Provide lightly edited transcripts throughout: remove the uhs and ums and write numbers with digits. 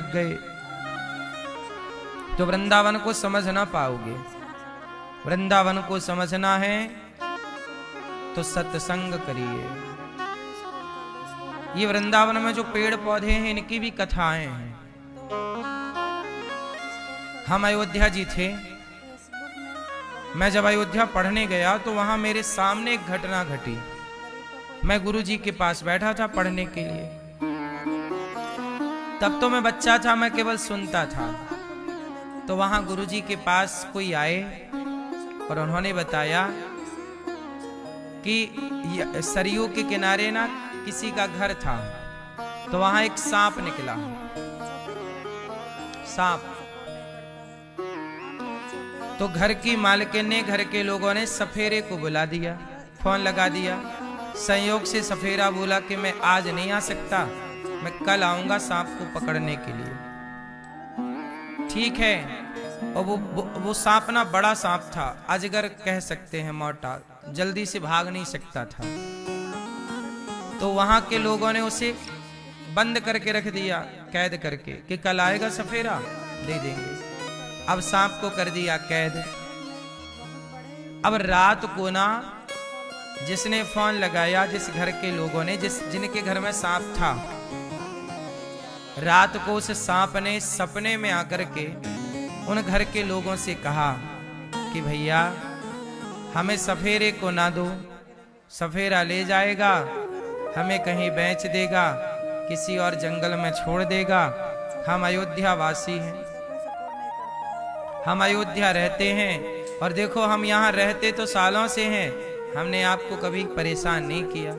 लग गए तो वृंदावन को समझ ना पाओगे। वृंदावन को समझना है तो सत्संग करिए। ये वृंदावन में जो पेड़ पौधे हैं इनकी भी कथाएं हैं। हम अयोध्या जी थे, मैं जब अयोध्या पढ़ने गया तो वहां मेरे सामने एक घटना घटी। मैं गुरु जी के पास बैठा था पढ़ने के लिए। तब तो मैं बच्चा था, मैं केवल सुनता था। तो वहां गुरु जी के पास कोई आए और उन्होंने बताया कि सरयू के किनारे ना किसी का घर था, तो वहां एक सांप निकला। सांप तो घर की मालकिन ने, घर के लोगों ने सफेरे को बुला दिया, फोन लगा दिया। संयोग से सफेरा बोला कि मैं आज नहीं आ सकता, मैं कल आऊंगा सांप को पकड़ने के लिए। ठीक है। और वो सांप ना बड़ा सांप था, अजगर कह सकते हैं, मोटा, जल्दी से भाग नहीं सकता था। तो वहां के लोगों ने उसे बंद करके रख दिया, कैद करके, कि कल आएगा सफेरा दे देंगे। अब सांप को कर दिया कैद। अब रात को ना जिसने फोन लगाया, जिस घर के लोगों ने, जिनके घर में सांप था, रात को उस सांप ने सपने में आकर के उन घर के लोगों से कहा कि भैया हमें सफेरे को ना दो, सफेरा ले जाएगा, हमें कहीं बेच देगा, किसी और जंगल में छोड़ देगा। हम अयोध्या वासी हैं, हम अयोध्या रहते हैं, और देखो हम यहाँ रहते तो सालों से हैं, हमने आपको कभी परेशान नहीं किया।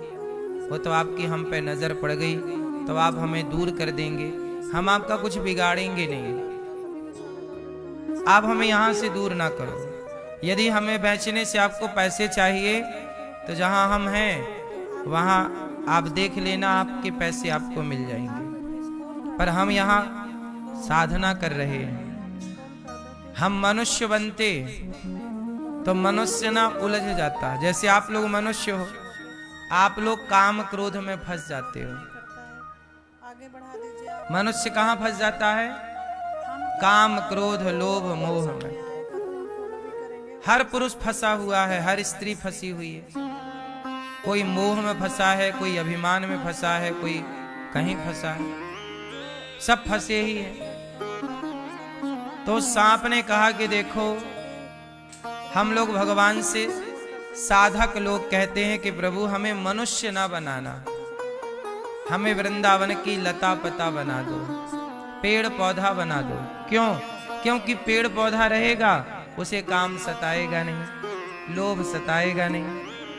वो तो आपकी हम पे नजर पड़ गई तो आप हमें दूर कर देंगे, हम आपका कुछ बिगाड़ेंगे नहीं, आप हमें यहाँ से दूर ना करो। यदि हमें बेचने से आपको पैसे चाहिए तो जहाँ हम हैं वहाँ आप देख लेना, आपके पैसे आपको मिल जाएंगे। पर हम यहाँ साधना कर रहे हैं। हम मनुष्य बनते तो मनुष्य ना उलझ जाता। जैसे आप लोग मनुष्य हो, आप लोग काम क्रोध में फंस जाते हो। मनुष्य कहाँ फंस जाता है? काम क्रोध लोभ मोह में। हर पुरुष फंसा हुआ है, हर स्त्री फंसी हुई है। कोई मोह में फंसा है, कोई अभिमान में फंसा है, कोई कहीं फंसा है, सब फंसे ही है। तो सांप ने कहा कि देखो हम लोग भगवान से, साधक लोग कहते हैं कि प्रभु हमें मनुष्य ना बनाना, हमें वृंदावन की लता पता बना दो, पेड़ पौधा बना दो। क्यों? क्योंकि पेड़ पौधा रहेगा, उसे काम सताएगा नहीं, लोभ सताएगा नहीं,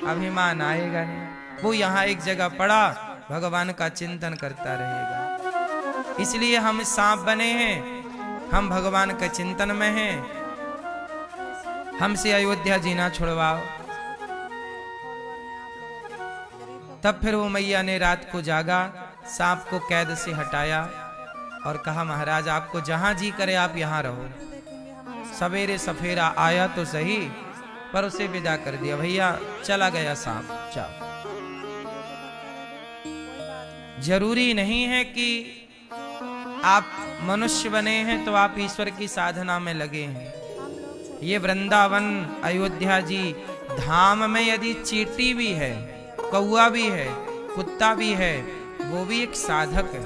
अभिमान आएगा नहीं। वो यहाँ एक जगह पड़ा भगवान का चिंतन करता रहेगा। इसलिए हम सांप बने हैं, हम भगवान के चिंतन में हैं। हमसे अयोध्या जीना छुड़वाओ। तब फिर वो मैया ने रात को जागा, सांप को कैद से हटाया और कहा महाराज आपको जहां जी करे आप यहां रहो। सवेरे सफेरा आया तो सही, पर उसे विदा कर दिया। भैया चला गया सांप, जाओ। जरूरी नहीं है कि आप मनुष्य बने हैं तो आप ईश्वर की साधना में लगे हैं। ये वृंदावन अयोध्या जी धाम में यदि चींटी भी है, कौआ भी है, कुत्ता भी है, वो भी एक साधक है।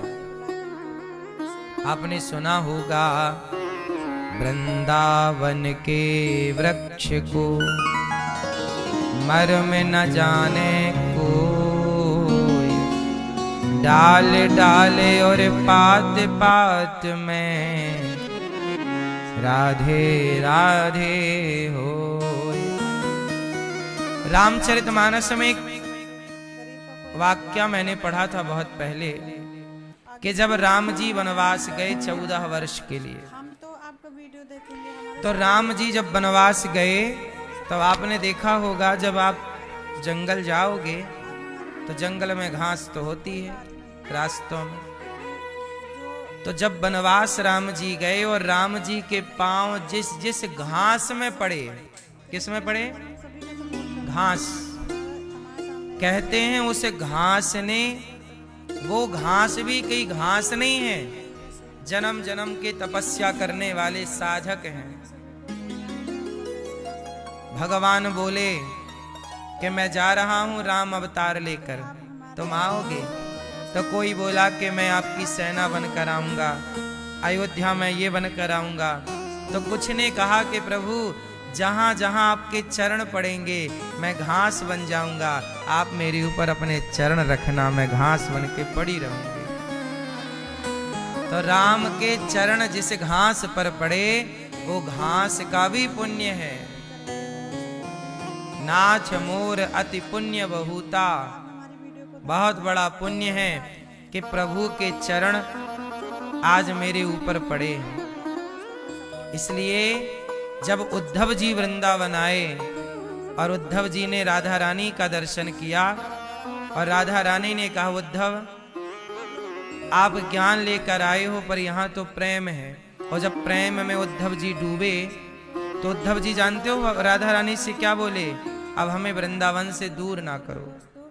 आपने सुना होगा वृंदावन के वृक्ष को मर्म न जाने कोई, डाल डाले और पात पात में राधे राधे हो। रामचरितमानस में एक वाक्य मैंने पढ़ा था बहुत पहले कि जब राम जी वनवास गए 14 वर्ष के लिए, तो राम जी जब वनवास गए तो आपने देखा होगा जब आप जंगल जाओगे तो जंगल में घास तो होती है रास्तों में। तो जब वनवास राम जी गए और राम जी के पांव जिस जिस घास में पड़े, किस में पड़े? घास। कहते हैं उस घास ने, वो घास भी कई घास नहीं है, जन्म जन्म के तपस्या करने वाले साधक हैं। भगवान बोले कि मैं जा रहा हूं राम अवतार लेकर, तुम आओगे? तो कोई बोला कि मैं आपकी सेना बनकर आऊंगा, अयोध्या में ये बनकर आऊंगा। तो कुछ ने कहा कि प्रभु जहां जहां आपके चरण पड़ेंगे मैं घास बन जाऊंगा, आप मेरे ऊपर अपने चरण रखना, मैं घास बन के पड़ी रहूंगी। तो राम के चरण जिस घास पर पड़े वो घास का भी पुण्य है। नाच मोर अति पुण्य बहुता, बहुत बड़ा पुण्य है कि प्रभु के चरण आज मेरे ऊपर पड़े हैं। इसलिए जब उद्धव जी वृंदावन आए और उद्धव जी ने राधा रानी का दर्शन किया और राधा रानी ने कहा उद्धव आप ज्ञान लेकर आए हो पर यहाँ तो प्रेम है। और जब प्रेम में उद्धव जी डूबे तो उद्धव जी जानते हो राधा रानी से क्या बोले, अब हमें वृंदावन से दूर ना करो,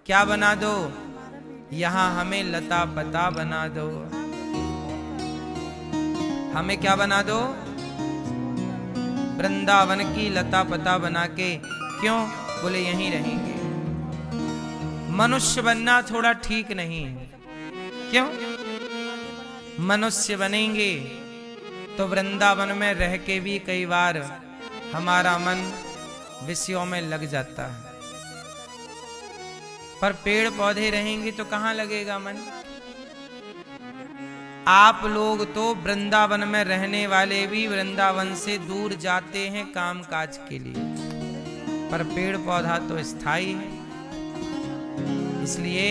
क्या बना दो, यहाँ हमें लता पता बना दो। हमें क्या बना दो, वृंदावन की लता पता बना के। क्यों? बोले यहीं रहेंगे। मनुष्य बनना थोड़ा ठीक नहीं है। क्यों? मनुष्य बनेंगे तो वृंदावन में रह के भी कई बार हमारा मन विषयों में लग जाता है, पर पेड़ पौधे रहेंगे तो कहां लगेगा मन। आप लोग तो वृंदावन में रहने वाले भी वृंदावन से दूर जाते हैं काम काज के लिए, पर पेड़ पौधा तो स्थायी है। इसलिए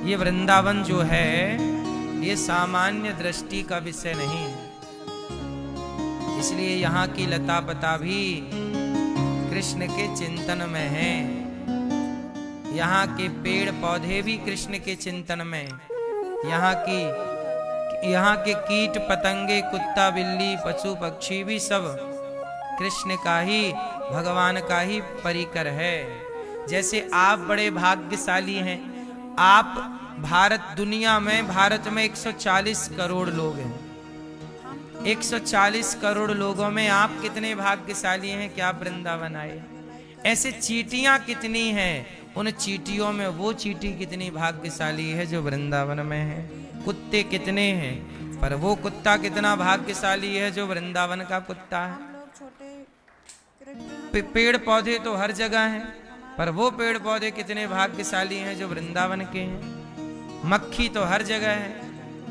ये वृंदावन जो है ये सामान्य दृष्टि का विषय नहीं है। इसलिए यहाँ की लता पता भी कृष्ण के चिंतन में है, यहाँ के पेड़ पौधे भी कृष्ण के चिंतन में, यहाँ के कीट पतंगे कुत्ता बिल्ली पशु पक्षी भी सब कृष्ण का ही भगवान का ही परिकर है। जैसे आप बड़े भाग्यशाली हैं, आप दुनिया में भारत में 140 करोड़ लोग हैं। 140 करोड़ लोगों में आप कितने भाग्यशाली हैं कि आप वृंदावन आए। ऐसे चींटियां कितनी हैं, उन चींटियों में वो चींटी कितनी भाग्यशाली है जो वृंदावन में है। कुत्ते कितने हैं, पर वो कुत्ता कितना भाग्यशाली है जो वृंदावन का कुत्ता है। पेड़ पौधे तो हर जगह हैं, पर वो पेड़ पौधे कितने भाग्यशाली हैं जो वृंदावन के हैं। मक्खी तो हर जगह है,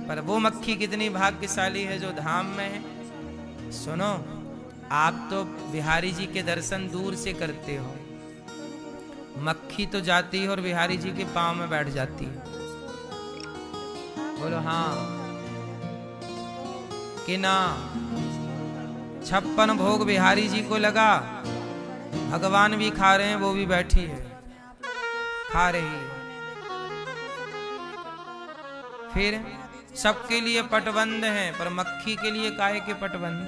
पर वो मक्खी कितनी भाग्यशाली है जो धाम में है। सुनो, आप तो बिहारी जी के दर्शन दूर से करते हो, मक्खी तो जाती है और बिहारी जी के पांव में बैठ जाती है। बोलो हाँ कि ना। 56 भोग बिहारी जी को लगा, भगवान भी खा रहे हैं, वो भी बैठी है खा रही है। फिर सबके लिए पटबंद हैं, पर मक्खी के लिए काहे के पटबंद।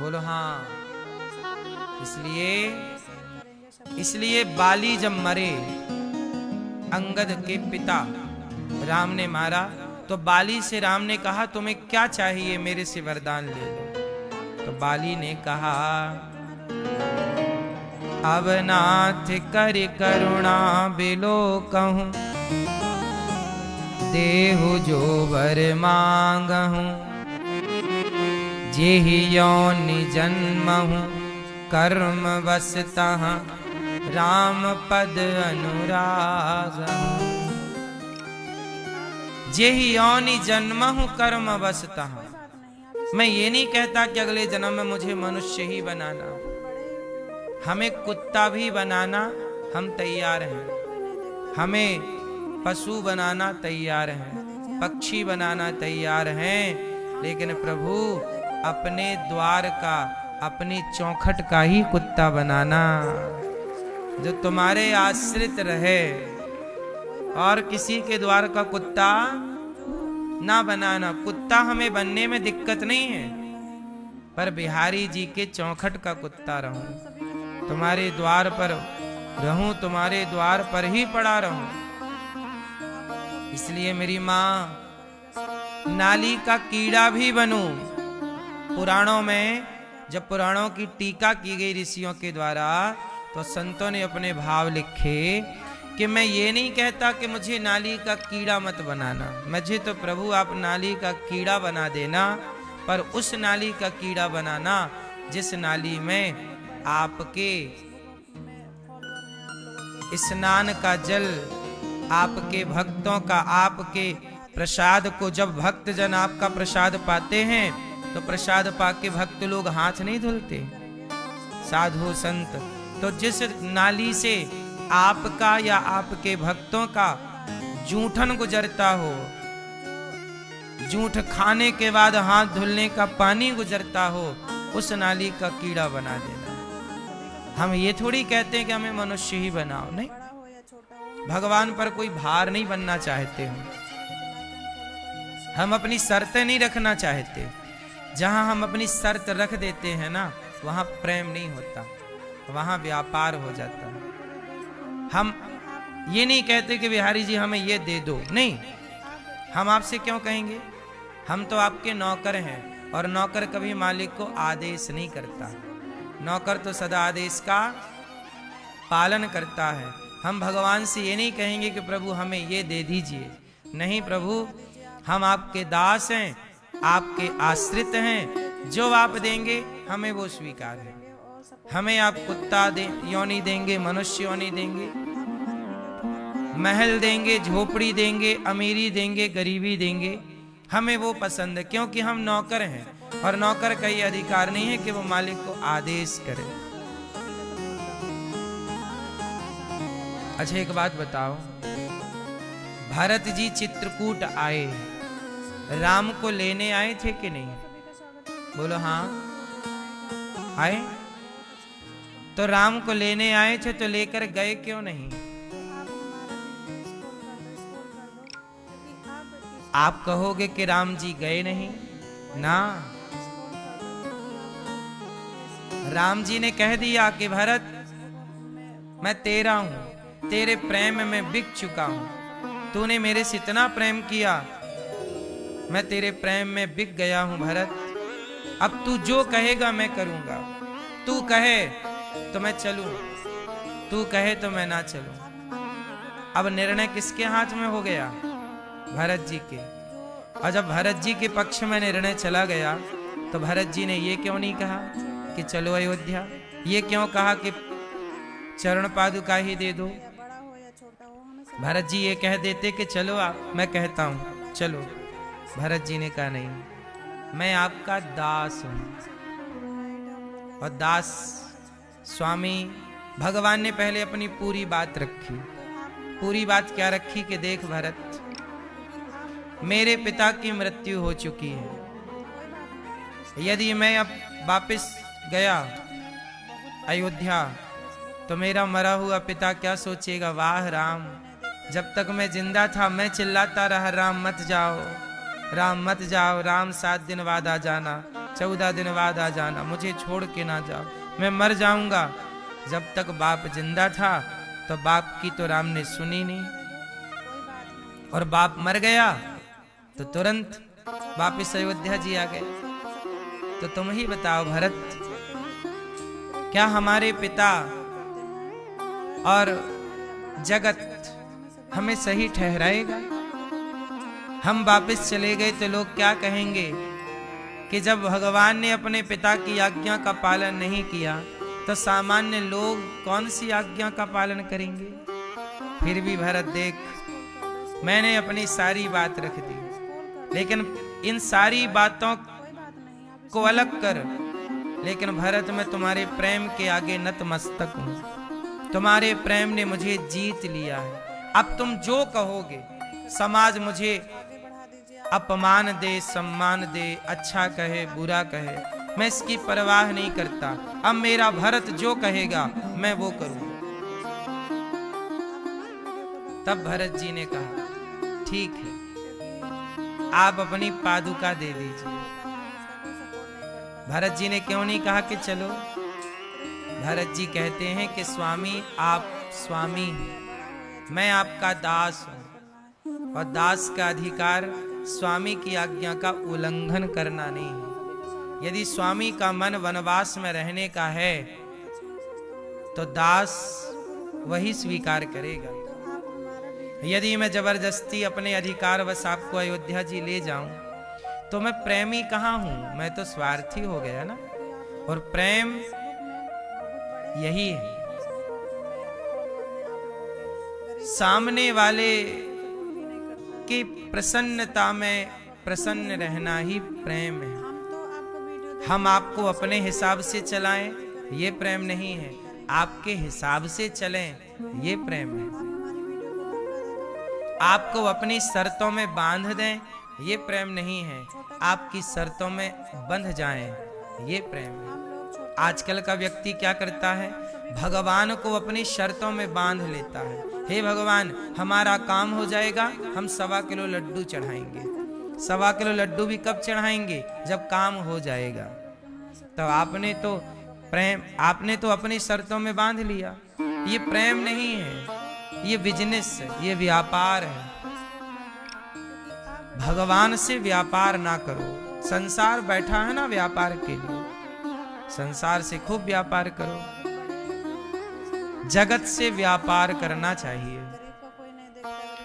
बोलो हाँ। इसलिए बाली जब मरे, अंगद के पिता राम ने मारा, तो बाली से राम ने कहा तुम्हें क्या चाहिए, मेरे से वरदान ले लो। तो बाली ने कहा अब नाथ कर करुणा बिलो कहूं, देहु जो वर मांगहूं, जेहि योनि जन्महूं, कर्म बसतः राम पद अनुराग। जेहि योनि जन्महूं कर्म बसतः। मैं ये नहीं कहता कि अगले जन्म में मुझे मनुष्य ही बनाना, हमें कुत्ता भी बनाना हम तैयार हैं, हमें पशु बनाना तैयार हैं, पक्षी बनाना तैयार हैं, लेकिन प्रभु अपने द्वार का, अपनी चौखट का ही कुत्ता बनाना, जो तुम्हारे आश्रित रहे, और किसी के द्वार का कुत्ता ना बनाना। कुत्ता हमें बनने में दिक्कत नहीं है, पर बिहारी जी के चौखट का कुत्ता रहूं, तुम्हारे द्वार पर रहूं, तुम्हारे द्वार पर ही पड़ा रहूं। इसलिए मेरी माँ नाली का कीड़ा भी बनूं। पुराणों में जब पुराणों की टीका की गई ऋषियों के द्वारा, तो संतों ने अपने भाव लिखे कि मैं ये नहीं कहता कि मुझे नाली का कीड़ा मत बनाना, मुझे तो प्रभु आप नाली का कीड़ा बना देना, पर उस नाली का कीड़ा बनाना जिस नाली में आपके स्नान का जल, आपके भक्तों का, आपके प्रसाद को, जब भक्त जन आपका प्रसाद पाते हैं तो प्रसाद पाके भक्त लोग हाथ नहीं धुलते, साधु संत, तो जिस नाली से आपका या आपके भक्तों का जूठन गुजरता हो, जूठ खाने के बाद हाथ धुलने का पानी गुजरता हो, उस नाली का कीड़ा बना देना। हम ये थोड़ी कहते हैं कि हमें मनुष्य ही बनाओ, नहीं, भगवान पर कोई भार नहीं बनना चाहते हम अपनी शर्तें नहीं रखना चाहते। जहां हम अपनी शर्त रख देते हैं ना, वहां प्रेम नहीं होता, वहां व्यापार हो जाता है। हम ये नहीं कहते कि बिहारी जी हमें ये दे दो, नहीं, हम आपसे क्यों कहेंगे, हम तो आपके नौकर हैं, और नौकर कभी मालिक को आदेश नहीं करता, नौकर तो सदा आदेश का पालन करता है। हम भगवान से ये नहीं कहेंगे कि प्रभु हमें ये दे दीजिए, नहीं प्रभु हम आपके दास हैं, आपके आश्रित हैं, जो आप देंगे हमें वो स्वीकार है। हमें आप कुत्ता योनि देंगे, मनुष्य योनि देंगे, महल देंगे, झोपड़ी देंगे, अमीरी देंगे, गरीबी देंगे, हमें वो पसंद है, क्योंकि हम नौकर हैं, और नौकर का ये अधिकार नहीं है कि वो मालिक को आदेश करे। अच्छा एक बात बताओ, भरत जी चित्रकूट आए, राम को लेने आए थे कि नहीं? बोलो हाँ आए। तो राम को लेने आए थे तो लेकर गए क्यों नहीं? आप कहोगे कि राम जी गए नहीं ना, राम जी ने कह दिया कि भरत मैं तेरा हूं, तेरे प्रेम में बिक चुका हूं, तूने मेरे से इतना प्रेम किया, मैं तेरे प्रेम में बिक गया हूं भरत, अब तू जो कहेगा मैं करूंगा, तू कहे तो मैं चलूं, तू कहे तो मैं ना चलूं। अब निर्णय किसके हाथ में हो गया? भरत जी के। और जब भरत जी के पक्ष में निर्णय चला गया तो भरत जी ने ये क्यों नहीं कहा कि चलो अयोध्या, ये क्यों कहा कि चरण पादुका ही दे दो? भरत जी ये कह देते कि चलो आप, मैं कहता हूं चलो। भरत जी ने कहा नहीं, मैं आपका दास हूं, और दास स्वामी भगवान ने पहले अपनी पूरी बात रखी। पूरी बात क्या रखी कि देख भरत, मेरे पिता की मृत्यु हो चुकी है, यदि मैं अब वापस गया अयोध्या तो मेरा मरा हुआ पिता क्या सोचेगा? वाह राम, जब तक मैं जिंदा था मैं चिल्लाता रहा राम मत जाओ, राम मत जाओ, राम 7 दिन बाद आ जाना, 14 दिन बाद आ जाना, मुझे छोड़ के ना जाओ, मैं मर जाऊंगा। जब तक बाप जिंदा था तो बाप की तो राम ने सुनी नहीं, और बाप मर गया तो तुरंत वापिस अयोध्या जी आ गए। तो तुम ही बताओ भरत, क्या हमारे पिता और जगत हमें सही ठहराएगा? हम वापस चले गए तो लोग क्या कहेंगे कि जब भगवान ने अपने पिता की आज्ञा का पालन नहीं किया तो सामान्य लोग कौन सी आज्ञा का पालन करेंगे? फिर भी भरत देख, मैंने अपनी सारी बात रख दी, लेकिन इन सारी बातों को अलग कर, लेकिन भरत मैं तुम्हारे प्रेम के आगे नतमस्तक हूं, तुम्हारे प्रेम ने मुझे जीत लिया है। अब तुम जो कहोगे, समाज मुझे अपमान दे, सम्मान दे, अच्छा कहे, बुरा कहे, मैं इसकी परवाह नहीं करता। अब मेरा भरत जो कहेगा मैं वो करूंगा। तब भरत जी ने कहा ठीक है, आप अपनी पादुका दे दीजिए। भरत जी ने क्यों नहीं कहा कि चलो? भरत जी कहते हैं कि स्वामी आप स्वामी हैं, मैं आपका दास हूं, और दास का अधिकार स्वामी की आज्ञा का उल्लंघन करना नहीं है। यदि स्वामी का मन वनवास में रहने का है तो दास वही स्वीकार करेगा। यदि मैं जबरदस्ती अपने अधिकार वश आपको अयोध्या जी ले जाऊं तो मैं प्रेमी कहाँ हूं, मैं तो स्वार्थी हो गया ना। और प्रेम यही है, सामने वाले की प्रसन्नता में प्रसन्न रहना ही प्रेम है। हम आपको अपने हिसाब से चलाएं ये प्रेम नहीं है, आपके हिसाब से चलें ये प्रेम है। आपको अपनी शर्तों में बांध दें ये प्रेम नहीं है, आपकी शर्तों में बंध जाएं ये प्रेम है। आजकल का व्यक्ति क्या करता है, भगवान को अपनी शर्तों में बांध लेता है। हे भगवान, हमारा काम हो जाएगा, हम 1.25 किलो लड्डू चढ़ाएंगे। 1.25 किलो लड्डू भी कब चढ़ाएंगे, जब काम हो जाएगा। तो आपने तो अपनी शर्तों में बांध लिया। ये प्रेम नहीं है, ये बिजनेस है, ये व्यापार है। भगवान से व्यापार ना करो। संसार बैठा है ना व्यापार के लिए, संसार से खूब व्यापार करो। जगत से व्यापार करना चाहिए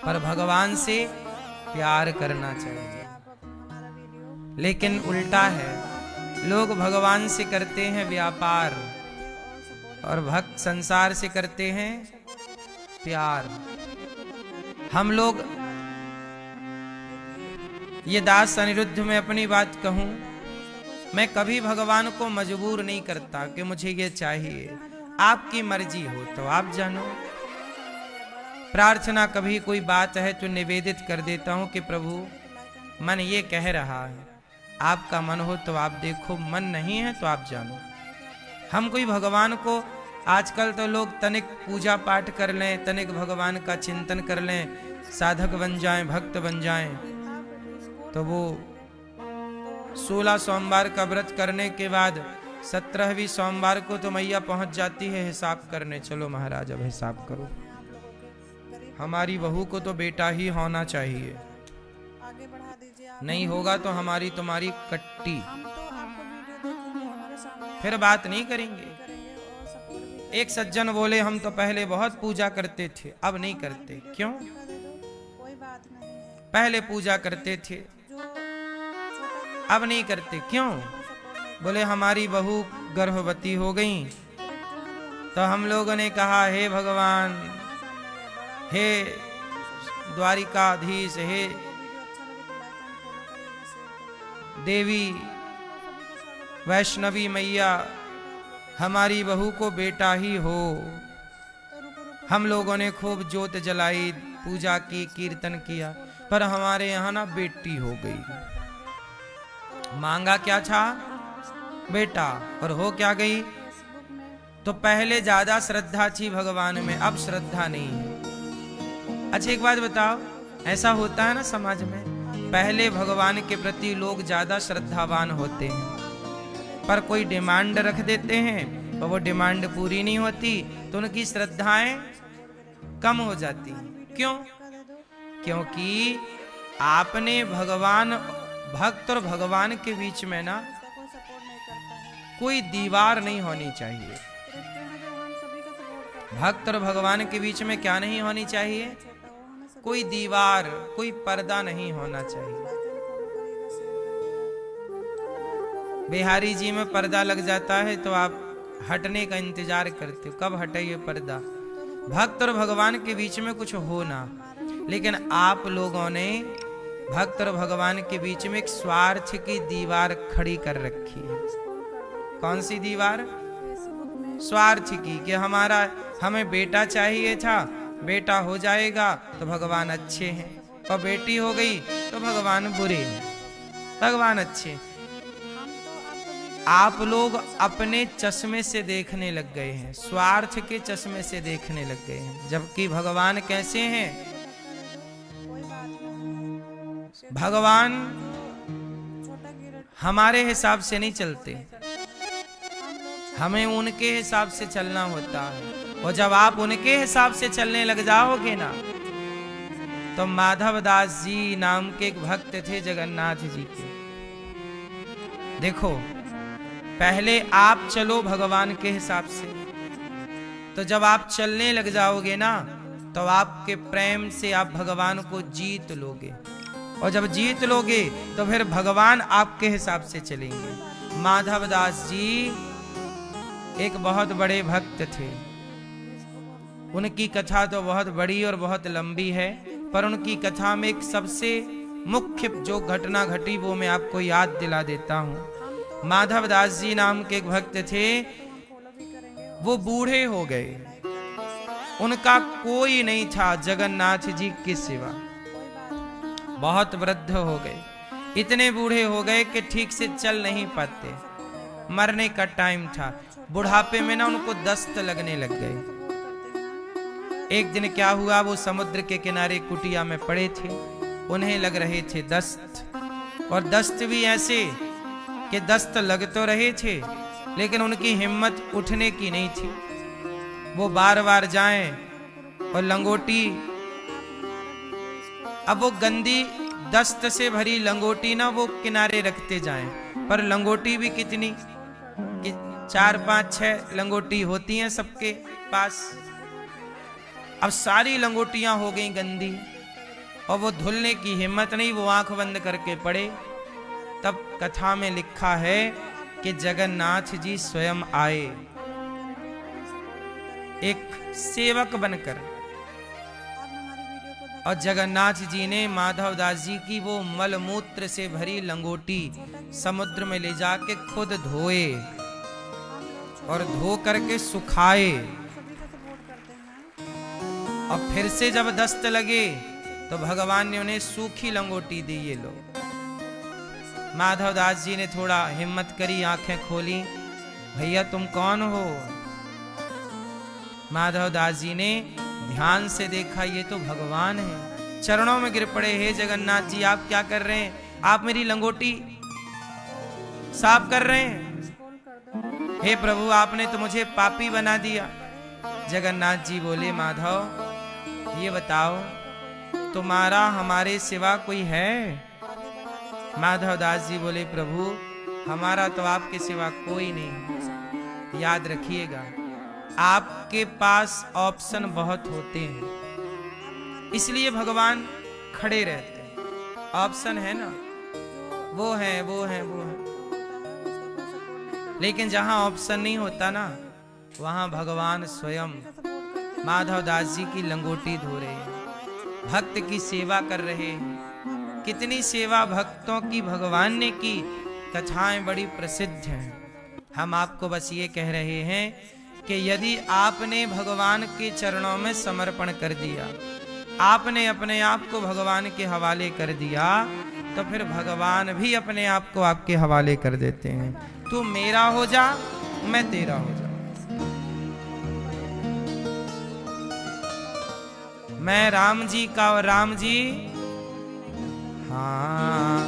पर भगवान से प्यार करना चाहिए। लेकिन उल्टा है, लोग भगवान से करते हैं व्यापार और भक्त संसार से करते हैं प्यार। हम लोग, ये दास अनिरुद्ध में अपनी बात कहूं, मैं कभी भगवान को मजबूर नहीं करता कि मुझे ये चाहिए। आपकी मर्जी हो तो आप जानो। प्रार्थना कभी कोई बात है तो निवेदित कर देता हूं कि प्रभु मन ये कह रहा है, आपका मन हो तो आप देखो, मन नहीं है तो आप जानो। हम कोई भगवान को, आजकल तो लोग तनिक पूजा पाठ कर लें, तनिक भगवान का चिंतन कर लें, साधक बन जाएं, भक्त बन जाएं, तो वो 16 सोमवार का व्रत करने के बाद 17वें सोमवार को तो मैया पहुंच जाती है हिसाब करने। चलो महाराज अब हिसाब करो, हमारी बहू को तो बेटा ही होना चाहिए, नहीं होगा तो हमारी तुम्हारी कट्टी, फिर बात नहीं करेंगे। एक सज्जन बोले हम तो पहले बहुत पूजा करते थे, अब नहीं करते। क्यों? पहले पूजा करते थे अब नहीं करते, क्यों? बोले हमारी बहू गर्भवती हो गई तो हम लोगों ने कहा हे भगवान, हे द्वारिकाधीश, हे देवी वैष्णवी मैया, हमारी बहू को बेटा ही हो। हम लोगों ने खूब ज्योत जलाई, पूजा की, कीर्तन किया, पर हमारे यहाँ ना बेटी हो गई। मांगा क्या था? बेटा, और हो क्या गई? तो पहले ज्यादा श्रद्धा थी भगवान में, अब श्रद्धा नहीं है। अच्छा एक बात बताओ, ऐसा होता है ना समाज में, पहले भगवान के प्रति लोग ज्यादा श्रद्धावान होते हैं पर कोई डिमांड रख देते हैं और वो डिमांड पूरी नहीं होती तो उनकी श्रद्धाएं कम हो जाती हैं। क्यों? क्योंकि आपने भगवान, भक्त और भगवान के बीच में ना कोई दीवार नहीं होनी चाहिए। भक्त और भगवान के बीच में क्या नहीं होनी चाहिए? कोई दीवार, कोई पर्दा नहीं होना चाहिए। बिहारी जी में पर्दा लग जाता है तो आप हटने का इंतजार करते हो, कब हटे ये पर्दा। भक्त और भगवान के बीच में कुछ हो ना, लेकिन आप लोगों ने भक्त और भगवान के बीच में एक स्वार्थ की दीवार खड़ी कर रखी है। कौन सी दीवार? स्वार्थ की, कि हमें बेटा चाहिए था, बेटा हो जाएगा तो भगवान अच्छे हैं, और बेटी हो गई तो भगवान बुरे हैं, भगवान अच्छे। आप लोग अपने चश्मे से देखने लग गए हैं, स्वार्थ के चश्मे से देखने लग गए हैं, जबकि भगवान कैसे हैं? भगवान हमारे हिसाब से नहीं चलते, हमें उनके हिसाब से चलना होता है। और जब आप उनके हिसाब से चलने लग जाओगे ना तो माधव दास जी नाम के एक भक्त थे जगन्नाथ जी के। देखो, पहले आप चलो भगवान के हिसाब से, तो जब आप चलने लग जाओगे ना, तो आपके प्रेम से आप भगवान को जीत लोगे, और जब जीत लोगे तो फिर भगवान आपके हिसाब से चलेंगे। माधव दास जी एक बहुत बड़े भक्त थे। उनकी कथा तो बहुत बड़ी और बहुत लंबी है, पर उनकी कथा में एक सबसे मुख्य जो घटना घटी वो मैं आपको याद दिला देता हूँ। माधव दास जी नाम के एक भक्त थे, वो बूढ़े हो गए, उनका कोई नहीं था जगन्नाथ जी के सिवा, बहुत वृद्ध हो गए, इतने बूढ़े हो गए कि ठीक से चल नहीं पाते, मरने का टाइम था। बुढ़ापे में ना उनको दस्त लगने लग गए। एक दिन क्या हुआ, वो समुद्र के किनारे कुटिया में पड़े थे, उन्हें लग रहे थे दस्त, और दस्त भी ऐसे कि दस्त लग तो रहे थे लेकिन उनकी हिम्मत उठने की नहीं थी। वो बार बार जाएं और लंगोटी, अब वो गंदी दस्त से भरी लंगोटी ना वो किनारे रखते जाएं, पर लंगोटी भी कितनी कि 4 5 6 लंगोटी होती हैं सबके पास। अब सारी लंगोटियां हो गई गंदी, और वो धुलने की हिम्मत नहीं, वो आंख बंद करके पड़े। तब कथा में लिखा है कि जगन्नाथ जी स्वयं आए एक सेवक बनकर, और जगन्नाथ जी ने माधव दास जी की वो मलमूत्र से भरी लंगोटी समुद्र में ले जाके खुद धोए और धो करके सुखाए, और फिर से जब दस्त लगे तो भगवान ने उन्हें सूखी लंगोटी दी, ये लो। माधव दास जी ने थोड़ा हिम्मत करी, आंखें खोली, भैया तुम कौन हो? माधव दास जी ने ध्यान से देखा, ये तो भगवान है। चरणों में गिर पड़े, हे जगन्नाथ जी आप क्या कर रहे हैं? आप मेरी लंगोटी साफ कर रहे हैं? हे प्रभु आपने तो मुझे पापी बना दिया। जगन्नाथ जी बोले, माधव ये बताओ तुम्हारा हमारे सिवा कोई है? माधव दास जी बोले, प्रभु हमारा तो आपके सिवा कोई नहीं। याद रखिएगा, आपके पास ऑप्शन बहुत होते हैं, इसलिए भगवान खड़े रहते हैं। ऑप्शन है ना, वो है वो है वो है, लेकिन जहां ऑप्शन नहीं होता ना, वहां भगवान स्वयं माधव दास जी की लंगोटी धो रहे हैं, भक्त की सेवा कर रहे हैं। कितनी सेवा भक्तों की भगवान ने की, कथाएं बड़ी प्रसिद्ध हैं। हम आपको बस ये कह रहे हैं कि यदि आपने भगवान के चरणों में समर्पण कर दिया, आपने अपने आप को भगवान के हवाले कर दिया, तो फिर भगवान भी अपने आप को आपके हवाले कर देते हैं। तू मेरा हो जा, मैं तेरा हो जा। मैं राम जी का और राम जी, हाँ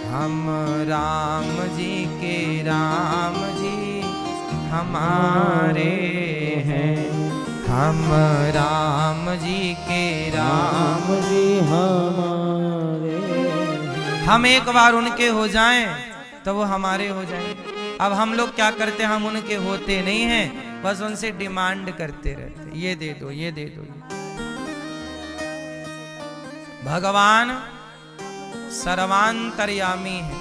हम राम जी के राम जी हमारे हैं, हम राम जी के राम जी हमारे। हम एक बार उनके हो जाएं तो वो हमारे हो जाएं। अब हम लोग क्या करते हैं, हम उनके होते नहीं हैं, बस उनसे डिमांड करते रहते, ये दे दो ये दे दो। भगवान सर्वांतर्यामी है,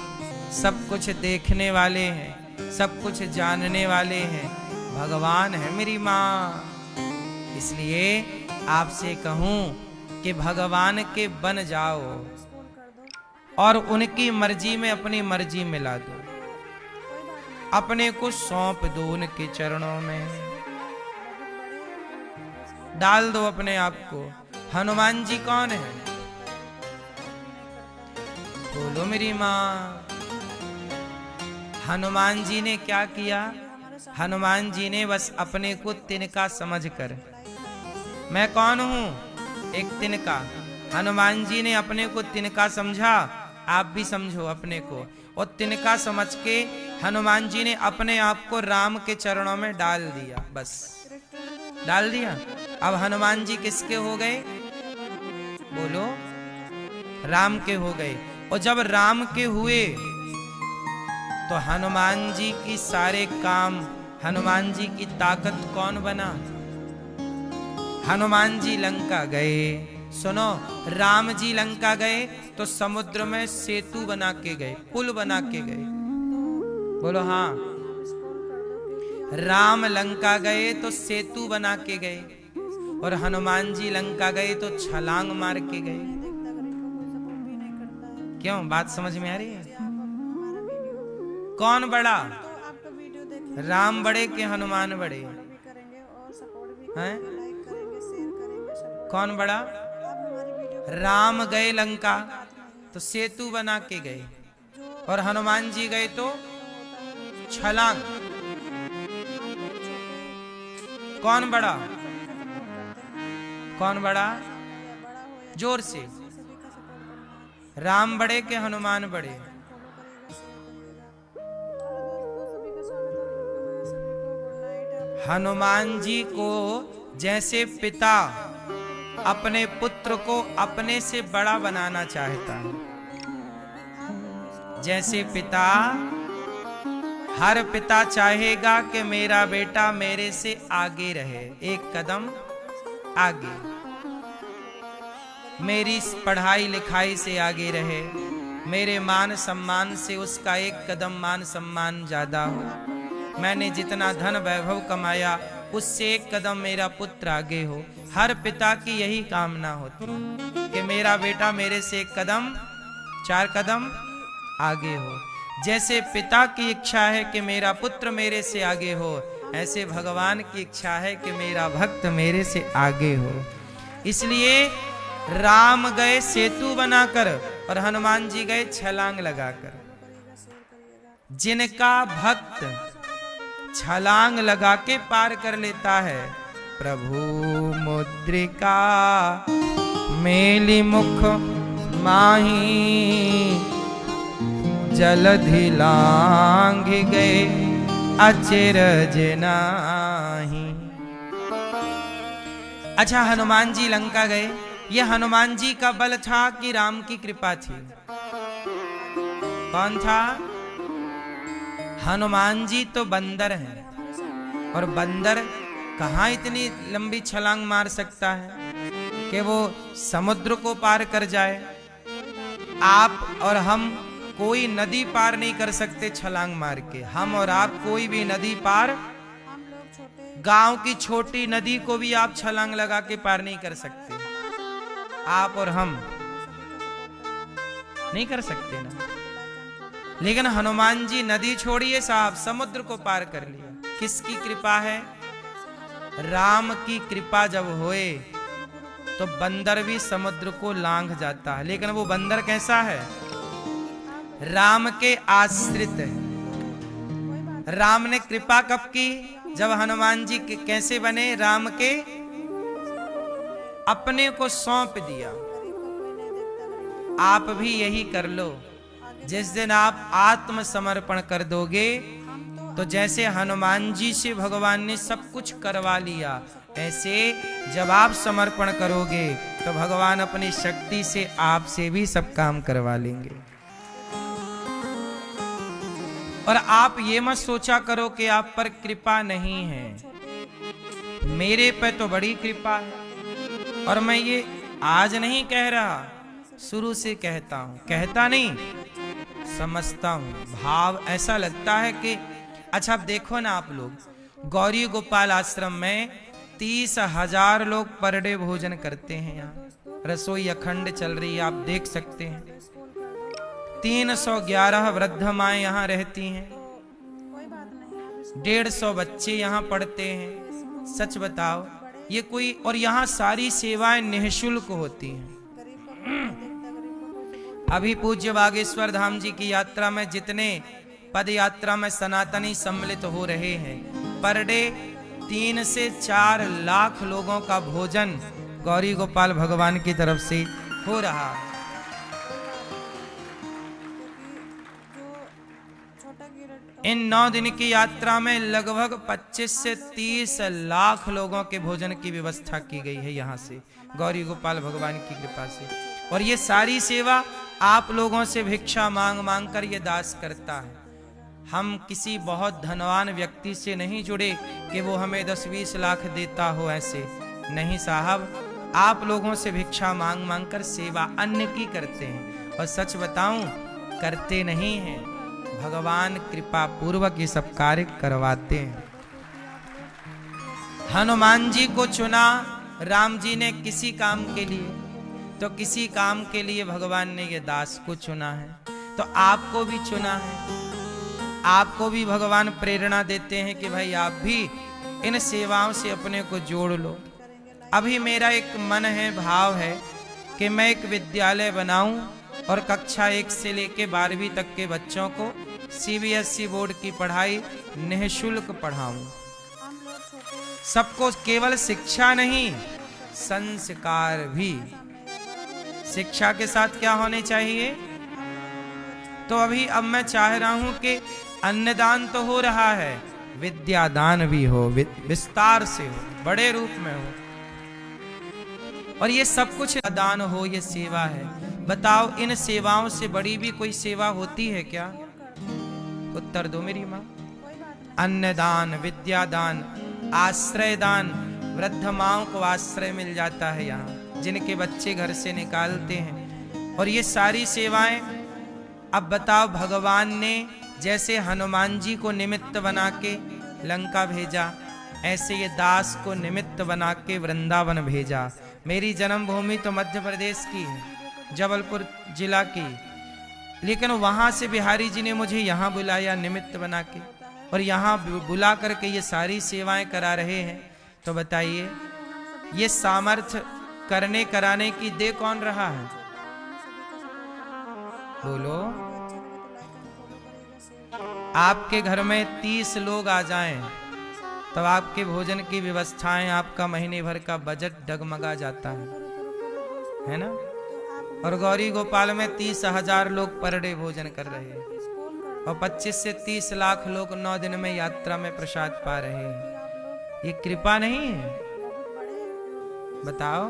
सब कुछ देखने वाले हैं, सब कुछ जानने वाले हैं। भगवान है मेरी माँ। इसलिए आपसे कहूं कि भगवान के बन जाओ और उनकी मर्जी में अपनी मर्जी मिला दो, अपने को सौंप दो उनके चरणों में, डाल दो अपने आप को। हनुमान जी कौन है? बोलो मेरी माँ। हनुमान जी ने क्या किया? हनुमान जी ने बस अपने को तिनका समझकर, मैं कौन हूं? एक तिनका। हनुमान जी ने अपने को तिनका समझा, आप भी समझो अपने को। और तिनका समझ के हनुमान जी ने अपने आप को राम के चरणों में डाल दिया, बस डाल दिया। अब हनुमान जी किसके हो गए? बोलो, राम के हो गए। और जब राम के हुए तो हनुमान जी की सारे काम, हनुमान जी की ताकत कौन बना? हनुमान जी लंका गए। सुनो, राम जी लंका गए तो समुद्र में सेतु बना के गए, पुल बना के गए। बोलो हाँ। राम लंका गए तो सेतु बना के गए, और हनुमान जी लंका गए तो छलांग मार के गए। क्यों? बात समझ में आ रही है? कौन बड़ा? राम बड़े के हनुमान बड़े हैं? कौन बड़ा? राम गए लंका तो सेतु बना के गए, और हनुमान जी गए तो छलांग। कौन बड़ा? कौन बड़ा? जोर से। राम बड़े के हनुमान बड़े? हनुमान जी को जैसे पिता अपने पुत्र को अपने से बड़ा बनाना चाहता है, जैसे पिता, हर पिता चाहेगा कि मेरा बेटा मेरे से आगे रहे, एक कदम आगे, मेरी पढ़ाई लिखाई से आगे रहे, मेरे मान सम्मान से उसका एक कदम मान सम्मान ज्यादा हो, मैंने जितना धन वैभव कमाया उससे एक कदम मेरा पुत्र आगे हो। हर पिता की यही कामना होती है कि मेरा बेटा मेरे से एक कदम, चार कदम आगे हो। जैसे पिता की इच्छा है कि मेरा पुत्र मेरे से आगे हो, ऐसे भगवान की इच्छा है कि मेरा भक्त मेरे से आगे हो। इसलिए राम गए सेतु बनाकर और हनुमान जी गए छलांग लगाकर। जिनका भक्त छलांग लगा के पार कर लेता है, प्रभु मुद्रिका मेली मुख माही, जलधि लांघ गए अचरज नाही। अच्छा, हनुमान जी लंका गए, ये हनुमान जी का बल था कि राम की कृपा थी? कौन था? हनुमान जी तो बंदर हैं, और बंदर कहाँ इतनी लंबी छलांग मार सकता है कि वो समुद्र को पार कर जाए। आप और हम कोई नदी पार नहीं कर सकते छलांग मार के। हम और आप कोई भी नदी पार, गांव की छोटी नदी को भी आप छलांग लगा के पार नहीं कर सकते। आप और हम नहीं कर सकते ना। लेकिन हनुमान जी नदी छोड़िए साहब, समुद्र को पार कर लिया। किसकी कृपा है? राम की कृपा जब होए तो बंदर भी समुद्र को लांघ जाता है। लेकिन वो बंदर कैसा है? राम के आश्रित है। राम ने कृपा कब की? जब हनुमान जी कैसे बने? राम के अपने को सौंप दिया। आप भी यही कर लो। जिस दिन आप आत्मसमर्पण कर दोगे तो जैसे हनुमान जी से भगवान ने सब कुछ करवा लिया, ऐसे जब आप समर्पण करोगे तो भगवान अपनी शक्ति से आपसे भी सब काम करवा लेंगे। और आप ये मत सोचा करो कि आप पर कृपा नहीं है। मेरे पे तो बड़ी कृपा है, और मैं ये आज नहीं कह रहा, शुरू से कहता हूं। कहता नहीं, समझता हूं। भाव ऐसा लगता है कि अच्छा, अब देखो ना आप लोग, गौरी गोपाल आश्रम में 30,000 लोग पर डे भोजन करते हैं। यहाँ रसोई अखंड चल रही है, आप देख सकते हैं। 311 वृद्ध माएं यहाँ रहती हैं, 150 बच्चे यहाँ पढ़ते हैं। सच बताओ, ये कोई, और यहाँ सारी सेवाएं निःशुल्क होती हैं। अभी पूज्य बागेश्वर धाम जी की यात्रा में जितने पद यात्रा में सनातनी सम्मिलित हो रहे हैं, पर डे 3 से 4 लाख लोगों का भोजन गौरी गोपाल भगवान की तरफ से हो रहा है। इन 9 दिन की यात्रा में लगभग 25 से 30 लाख लोगों के भोजन की व्यवस्था की गई है यहाँ से, गौरी गोपाल भगवान की कृपा से। और ये सारी सेवा आप लोगों से भिक्षा मांग मांग कर ये दास करता है। हम किसी बहुत धनवान व्यक्ति से नहीं जुड़े कि वो हमें 10-20 लाख देता हो, ऐसे नहीं साहब। आप लोगों से भिक्षा मांग मांग कर सेवा अन्न की करते हैं। और सच बताऊं, करते नहीं हैं, भगवान कृपा पूर्वक ये सब कार्य करवाते हैं। हनुमान जी को चुना राम जी ने किसी काम के लिए, तो किसी काम के लिए भगवान ने ये दास को चुना है। तो आपको भी चुना है, आपको भी भगवान प्रेरणा देते हैं कि भाई आप भी इन सेवाओं से अपने को जोड़ लो। अभी मेरा एक मन है, भाव है कि मैं एक विद्यालय बनाऊं और कक्षा 1 से लेकर 12वीं तक के बच्चों को CBSE बोर्ड की पढ़ाई निःशुल्क पढ़ाऊं। सबको केवल शिक्षा नहीं, संस्कार भी। शिक्षा के साथ क्या होने चाहिए? तो अभी अब मैं चाह रहा हूं कि अन्नदान तो हो रहा है, विद्यादान भी हो, विस्तार से हो, बड़े रूप में हो, और ये सब कुछ दान हो, ये सेवा है। बताओ, इन सेवाओं से बड़ी भी कोई सेवा होती है क्या? उत्तर दो मेरी माँ। अन्नदान, विद्यादान, आश्रय दान। वृद्ध माओं को आश्रय मिल जाता है यहाँ, जिनके बच्चे घर से निकालते हैं। और ये सारी सेवाएं, अब बताओ, भगवान ने जैसे हनुमान जी को निमित्त बना के लंका भेजा, ऐसे ये दास को निमित्त बना के वृंदावन भेजा। मेरी जन्मभूमि तो मध्य प्रदेश की है, जबलपुर जिला की, लेकिन वहां से बिहारी जी ने मुझे यहाँ बुलाया निमित्त बना के, और यहाँ बुला करके ये सारी सेवाएं करा रहे हैं। तो बताइए, ये सामर्थ्य करने कराने की दे कौन रहा है? बोलो। आपके घर में 30 लोग आ जाएं, तब आपके भोजन की व्यवस्थाएं, आपका महीने भर का बजट डगमगा जाता है ना? और गौरी गोपाल में 30,000 लोग पर डे भोजन कर रहे हैं, और 25 से 30 लाख लोग 9 दिन में यात्रा में प्रसाद पा रहे हैं। ये कृपा नहीं है? बताओ,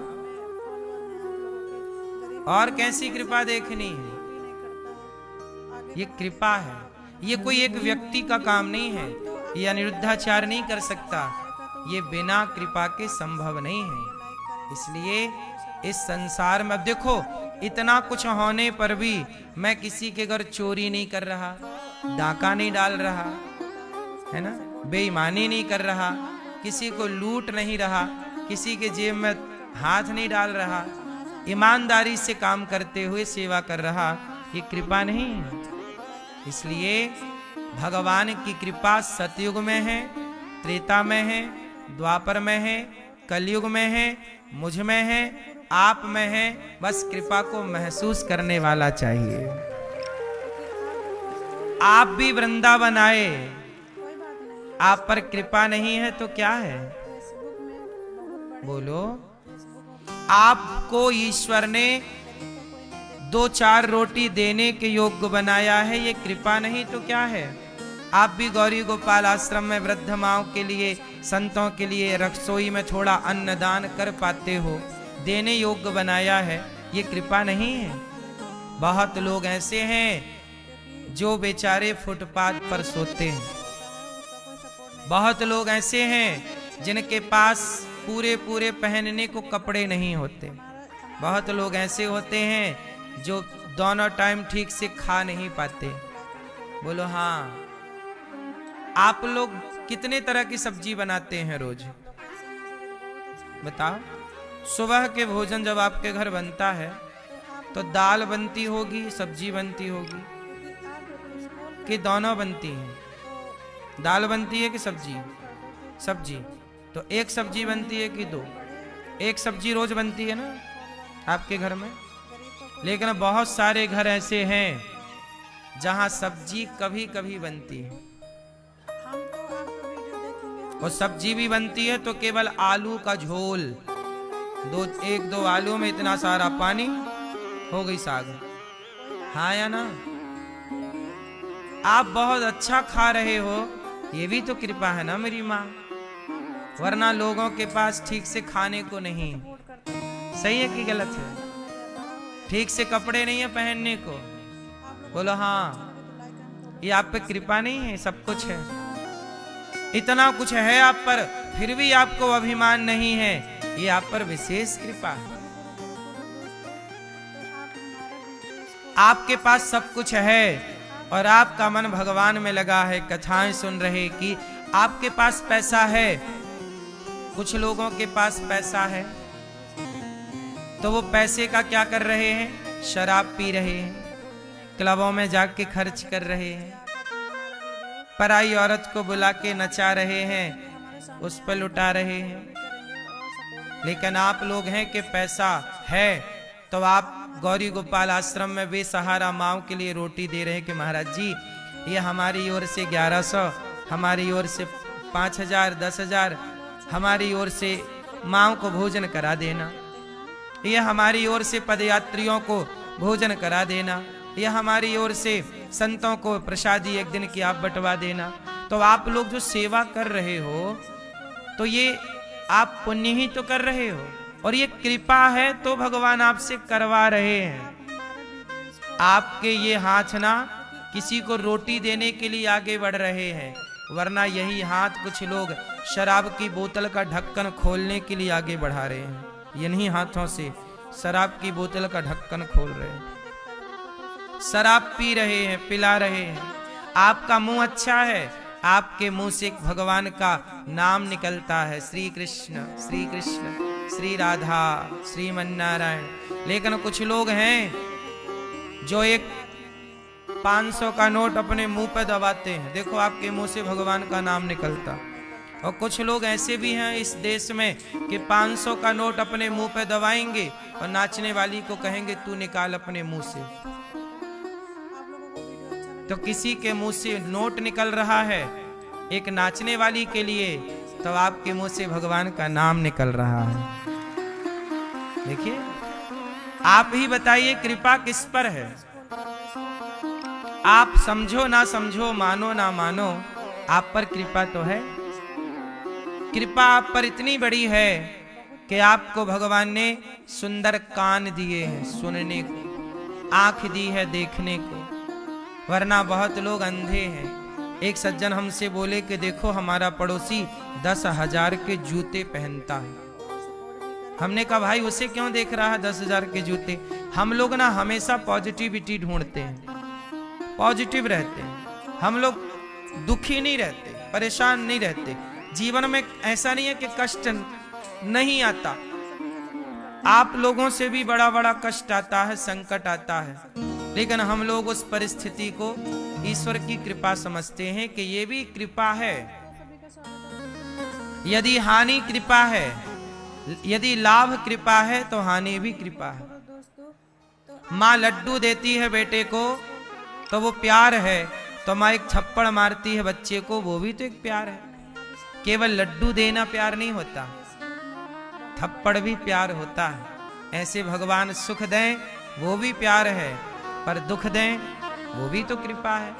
और कैसी कृपा देखनी है? ये कृपा है, ये कोई एक व्यक्ति का काम नहीं है, ये अनिरुद्धाचार्य नहीं कर सकता, ये बिना कृपा के संभव नहीं है। इसलिए इस संसार में देखो, इतना कुछ होने पर भी मैं किसी के घर चोरी नहीं कर रहा, डाका नहीं डाल रहा, है ना, बेईमानी नहीं कर रहा, किसी को लूट नहीं रहा, किसी के जेब में हाथ नहीं डाल रहा, ईमानदारी से काम करते हुए सेवा कर रहा। ये कृपा नहीं है। इसलिए भगवान की कृपा सतयुग में है, त्रेता में है, द्वापर में है, कलयुग में है, मुझ में है, आप में है। बस कृपा को महसूस करने वाला चाहिए। आप भी वृंदावन आए, आप पर कृपा नहीं है तो क्या है? बोलो। आपको ईश्वर ने 2-4 रोटी देने के योग्य बनाया है, ये कृपा नहीं तो क्या है? आप भी गौरी गोपाल आश्रम में वृद्ध माओं के लिए, संतों के लिए रसोई में थोड़ा अन्न दान कर पाते हो, देने योग्य बनाया है, ये कृपा नहीं है? बहुत लोग ऐसे हैं जो बेचारे फुटपाथ पर सोते हैं, बहुत लोग ऐसे हैं जिनके पास पूरे पहनने को कपड़े नहीं होते, बहुत लोग ऐसे होते हैं जो दोनों टाइम ठीक से खा नहीं पाते। बोलो हाँ। आप लोग कितने तरह की सब्जी बनाते हैं रोज? बताओ। सुबह के भोजन जब आपके घर बनता है तो दाल बनती होगी, सब्जी बनती होगी, कि दोनों बनती हैं? दाल बनती है कि सब्जी? सब्जी। तो एक सब्जी बनती है कि 2? एक सब्जी रोज बनती है ना आपके घर में। लेकिन बहुत सारे घर ऐसे हैं जहां सब्जी कभी कभी बनती है, और सब्जी भी बनती है तो केवल आलू का झोल, 1-2 आलू में इतना सारा पानी, हो गई साग। हाँ या ना? आप बहुत अच्छा खा रहे हो, ये भी तो कृपा है ना मेरी माँ, वरना लोगों के पास ठीक से खाने को नहीं। सही है कि गलत है? ठीक से कपड़े नहीं है पहनने को? बोलो हाँ। ये आप पे कृपा नहीं है? सब कुछ है, इतना कुछ है आप पर, फिर भी आपको अभिमान नहीं है, ये आप पर विशेष कृपा है। आपके पास सब कुछ है और आपका मन भगवान में लगा है, कथाएं सुन रहे कि आपके पास पैसा है। कुछ लोगों के पास पैसा है तो वो पैसे का क्या कर रहे हैं? शराब पी रहे हैं, क्लबों में जाके खर्च कर रहे हैं, पराई औरत को बुला के नचा रहे हैं, उस पर लुटा रहे हैं। लेकिन आप लोग हैं कि पैसा है तो आप गौरी गोपाल आश्रम में बेसहारा माओ के लिए रोटी दे रहे हैं कि महाराज जी ये हमारी ओर से 1100, हमारी ओर से 5000, 10,000 हमारी ओर से माओ को भोजन करा देना, ये हमारी ओर से पदयात्रियों को भोजन करा देना, यह हमारी ओर से संतों को प्रसादी एक दिन की आप बंटवा देना। तो आप लोग जो सेवा कर रहे हो तो ये आप पुण्य ही तो कर रहे हो, और ये कृपा है तो भगवान आपसे करवा रहे हैं। आपके ये हाथ ना किसी को रोटी देने के लिए आगे बढ़ रहे हैं, वरना यही हाथ कुछ लोग शराब की बोतल का ढक्कन खोलने के लिए आगे बढ़ा रहे हैं। इन्हीं हाथों से शराब की बोतल का ढक्कन खोल रहे हैं, शराब पी रहे हैं, पिला रहे हैं। आपका मुंह अच्छा है, आपके मुंह से भगवान का नाम निकलता है, श्री कृष्ण श्री कृष्ण, श्री राधा, श्रीमन्नारायण। लेकिन कुछ लोग हैं जो एक 500 का नोट अपने मुंह पे दबाते हैं, देखो आपके मुंह से भगवान का नाम निकलता। और कुछ लोग ऐसे भी हैं इस देश में कि 500 का नोट अपने मुंह पे दबाएंगे और नाचने वाली को कहेंगे तू निकाल अपने मुंह से। तो किसी के मुंह से नोट निकल रहा है एक नाचने वाली के लिए, तो आपके मुंह से भगवान का नाम निकल रहा है। देखिए, आप ही बताइए कृपा किस पर है? आप समझो ना समझो, मानो ना मानो, आप पर कृपा तो है। कृपा आप पर इतनी बड़ी है कि आपको भगवान ने सुंदर कान दिए हैं सुनने को, आंख दी है देखने को, वरना बहुत लोग अंधे हैं। एक सज्जन हमसे बोले कि देखो हमारा पड़ोसी 10,000 के जूते पहनता है। हमने कहा भाई उसे क्यों देख रहा है 10,000 के जूते? हम लोग ना हमेशा पॉजिटिविटी ढूंढते हैं, पॉजिटिव रहते हैं, हम लोग दुखी नहीं रहते, परेशान नहीं रहते। जीवन में ऐसा नहीं है कि कष्ट नहीं आता, आप लोगों से भी बड़ा बड़ा कष्ट आता है, संकट आता है, लेकिन हम लोग उस परिस्थिति को ईश्वर की कृपा समझते हैं कि ये भी कृपा है। यदि हानि कृपा है, यदि लाभ कृपा है तो हानि भी कृपा है। माँ लड्डू देती है बेटे को तो वो प्यार है, तो माँ एक थप्पड़ मारती है बच्चे को, वो भी तो एक प्यार है। केवल लड्डू देना प्यार नहीं होता, थप्पड़ भी प्यार होता है। ऐसे भगवान सुख दें वो भी प्यार है, पर दुख दें वो भी तो कृपा है।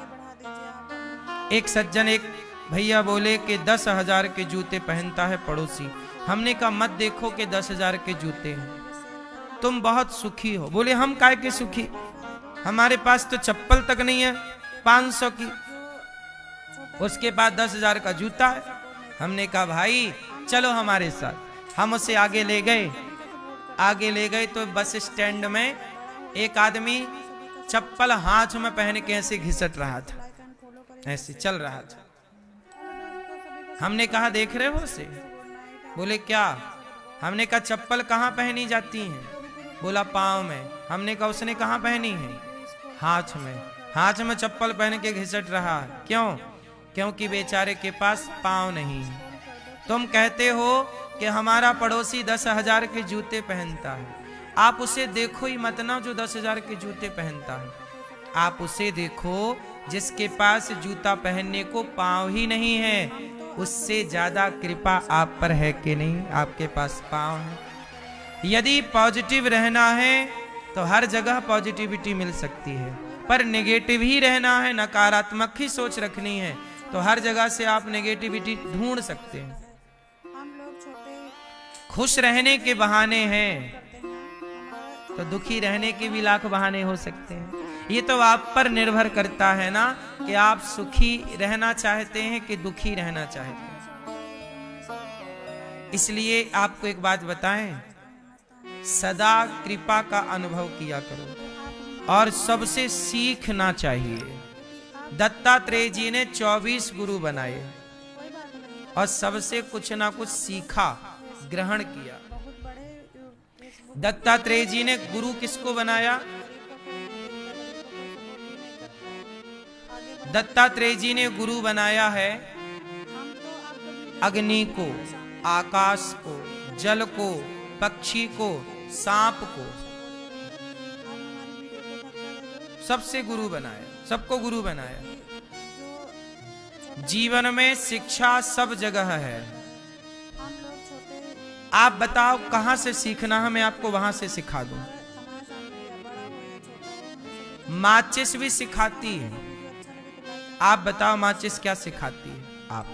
एक सज्जन, एक भैया बोले कि 10,000 के जूते पहनता है पड़ोसी। हमने कहा मत देखो कि 10,000 के जूते हैं, तुम बहुत सुखी हो। बोले हम काहे के सुखी, हमारे पास तो चप्पल तक नहीं है 500 की, उसके बाद 10,000 का जूता है। हमने कहा भाई चलो हमारे साथ। हम उसे आगे ले गए तो बस स्टैंड में एक आदमी चप्पल हाथ में पहन के ऐसे घिसट रहा था, ऐसे चल रहा था। हमने कहा देख रहे हो उसे? बोले क्या? हमने कहा चप्पल कहाँ पहनी जाती है? बोला पाँव में। हमने कहा उसने कहाँ पहनी है? हाथ में। हाथ में चप्पल पहन के घिसट रहा है, क्यों? क्योंकि बेचारे के पास पाँव नहीं है। तुम कहते हो कि हमारा पड़ोसी 10,000 के जूते पहनता है, आप उसे देखो ही मत ना जो 10,000 के जूते पहनता है। आप उसे देखो जिसके पास जूता पहनने को पाँव ही नहीं है। उससे ज्यादा कृपा आप पर है कि नहीं? आपके पास पाँव है। यदि पॉजिटिव रहना है तो हर जगह पॉजिटिविटी मिल सकती है, पर नेगेटिव ही रहना है, नकारात्मक ही सोच रखनी है, तो हर जगह से आप नेगेटिविटी ढूंढ सकते हैं। खुश रहने के बहाने हैं, तो दुखी रहने के भी लाख बहाने हो सकते हैं। ये तो आप पर निर्भर करता है ना कि आप सुखी रहना चाहते हैं कि दुखी रहना चाहते हैं। इसलिए आपको एक बात बताएं, सदा कृपा का अनुभव किया करो और सबसे सीखना चाहिए। दत्तात्रेय जी ने 24 गुरु बनाए और सबसे कुछ ना कुछ सीखा, ग्रहण किया। दत्तात्रेय जी ने गुरु किसको बनाया? दत्तात्रेय जी ने गुरु बनाया है अग्नि को, आकाश को, जल को, पक्षी को, सांप को, सबसे गुरु बनाया, सबको गुरु बनाया। जीवन में शिक्षा सब जगह है। आप बताओ कहां से सीखना है, मैं आपको वहां से सिखा दूं। माचिस भी सिखाती है। आप बताओ माचिस क्या सिखाती है? आप